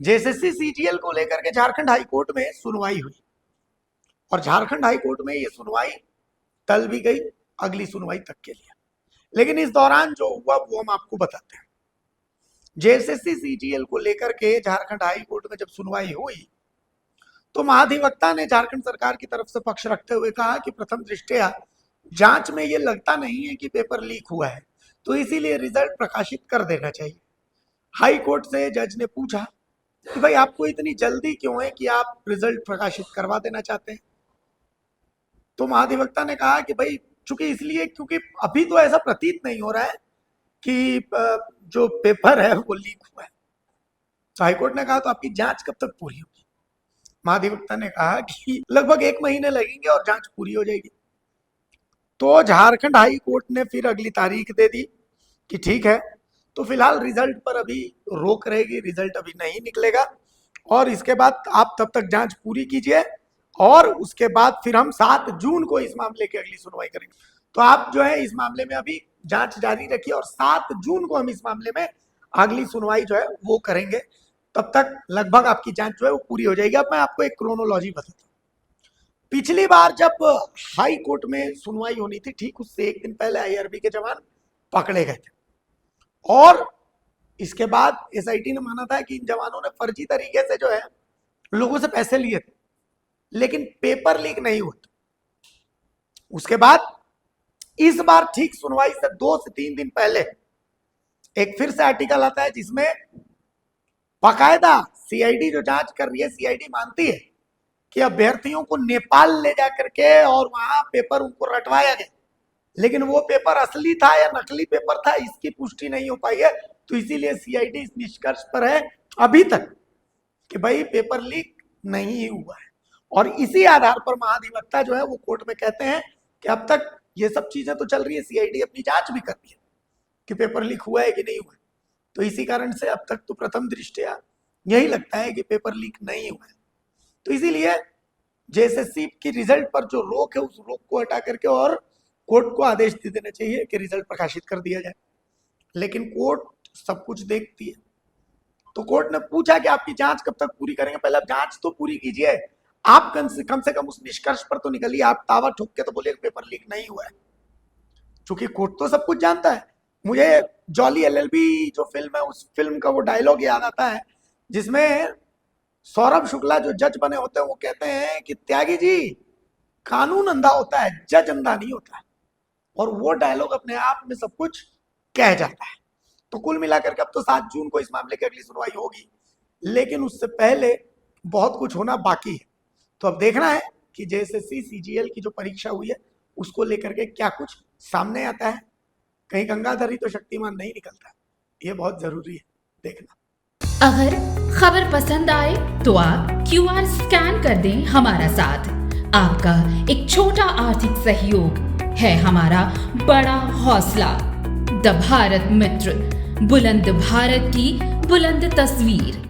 JSSC CGL को लेकर के झारखंड हाई कोर्ट में सुनवाई हुई और झारखंड हाई कोर्ट में ये सुनवाई टल भी गई अगली सुनवाई तक के लिए। लेकिन इस दौरान जो हुआ वो हम आपको बताते हैं। जेएसएससी सीजीएल को लेकर के झारखंड हाई कोर्ट में जब सुनवाई हुई तो महाधिवक्ता ने झारखंड सरकार की तरफ से पक्ष रखते हुए कहा कि प्रथम दृष्टया जांच में ये लगता नहीं है कि पेपर लीक हुआ है, तो इसीलिए रिजल्ट प्रकाशित कर देना चाहिए। हाई कोर्ट से जज ने पूछा कि भाई आपको इतनी जल्दी क्यों है कि आप रिजल्ट प्रकाशित करवा देना चाहते हैं? तो महाधिवक्ता ने कहा कि भाई चूंकि इसलिए क्योंकि अभी तो ऐसा प्रतीत नहीं हो रहा है कि जो पेपर है वो लीक हुआ है। तो हाईकोर्ट ने कहा तो आपकी जांच कब तक पूरी होगी? महाधिवक्ता ने कहा कि लगभग 1 महीने लगेंगे और जांच पूरी हो जाएगी। तो झारखंड हाई कोर्ट ने फिर अगली तारीख दे दी कि ठीक है, तो फिलहाल रिजल्ट पर अभी रोक रहेगी, रिजल्ट अभी नहीं निकलेगा और इसके बाद आप तब तक जांच पूरी कीजिए और उसके बाद फिर हम 7 जून को इस मामले की अगली सुनवाई करेंगे। तो आप जो है इस मामले में अभी जांच जारी रखिए और 7 जून को हम इस मामले में अगली सुनवाई जो है वो करेंगे। तब तक लगभग आपकी जांच जो है वो पूरी हो जाएगी। अब मैं आपको एक क्रोनोलॉजी बताता हूँ। पिछली बार जब हाई कोर्ट में सुनवाई होनी थी ठीक उससे 1 दिन पहले आईआरबी के जवान पकड़े गए थे और इसके बाद एसआईटी ने माना था कि इन जवानों ने फर्जी तरीके से जो है लोगों से पैसे लिए थे, लेकिन पेपर लीक नहीं हुआ। उसके बाद इस बार ठीक सुनवाई से 2 से 3 दिन पहले एक फिर से आर्टिकल आता है जिसमें बाकायदा सीआईडी जो जांच कर रही है, सीआईडी मानती है कि अभ्यर्थियों को नेपाल ले जा करके और वहां पेपर उनको रटवाया गया, लेकिन वो पेपर असली था या नकली पेपर था इसकी पुष्टि नहीं हो पाई है। तो इसीलिए सीआईडी इस निष्कर्ष पर है अभी तक कि भाई पेपर लीक नहीं हुआ है और इसी आधार पर महाधिवक्ता जो है वो कोर्ट में कहते हैं कि अब तक ये सब चीजें तो चल रही है, सीआईडी अपनी जांच भी कर रही है कि पेपर लीक हुआ है कि नहीं हुआ है। तो इसी कारण से अब तक तो प्रथम दृष्टया यही लगता है कि पेपर लीक नहीं हुआ है। तो इसीलिए जेएसएससी की रिजल्ट पर जो रोक है उस रोक को हटा करके और कोर्ट को आदेश दे देना चाहिए कि रिजल्ट प्रकाशित कर दिया जाए। लेकिन कोर्ट सब कुछ देखती है। तो कोर्ट ने पूछा कि आपकी जांच कब तक पूरी करेंगे? पहले आप जांच तो पूरी कीजिए, आप कम से कम उस निष्कर्ष पर तो निकलिए। आप दावा ठोक के तो बोलिए पेपर लीक नहीं हुआ है, चूंकि कोर्ट तो सब कुछ जानता है। मुझे जॉली एलएलबी जो फिल्म है उस फिल्म का वो डायलॉग याद आता है जिसमें सौरभ शुक्ला जो जज बने होते हैं वो कहते हैं कि त्यागी जी कानून अंधा होता है, जज अंधा नहीं होता है। और वो डायलॉग अपने आप में सब कुछ कह जाता है। तो कुल मिलाकर के अब तो 7 जून को इस मामले की अगली सुनवाई होगी, लेकिन उससे पहले बहुत कुछ होना बाकी है। तो अब देखना है कि जेएसएससी सीजीएल की जो परीक्षा हुई है उसको लेकर के क्या कुछ सामने आता है। कहीं गंगाधरी तो शक्तिमान नहीं निकलता, ये बहुत जरूरी है देखना। अगर खबर पसंद आए तो आप क्यूआर स्कैन कर दें हमारा साथ। आपका एक छोटा आर्थिक सहयोग है हमारा बड़ा हौसला। द भारत मित्र, बुलंद भारत की बुलंद तस्वीर।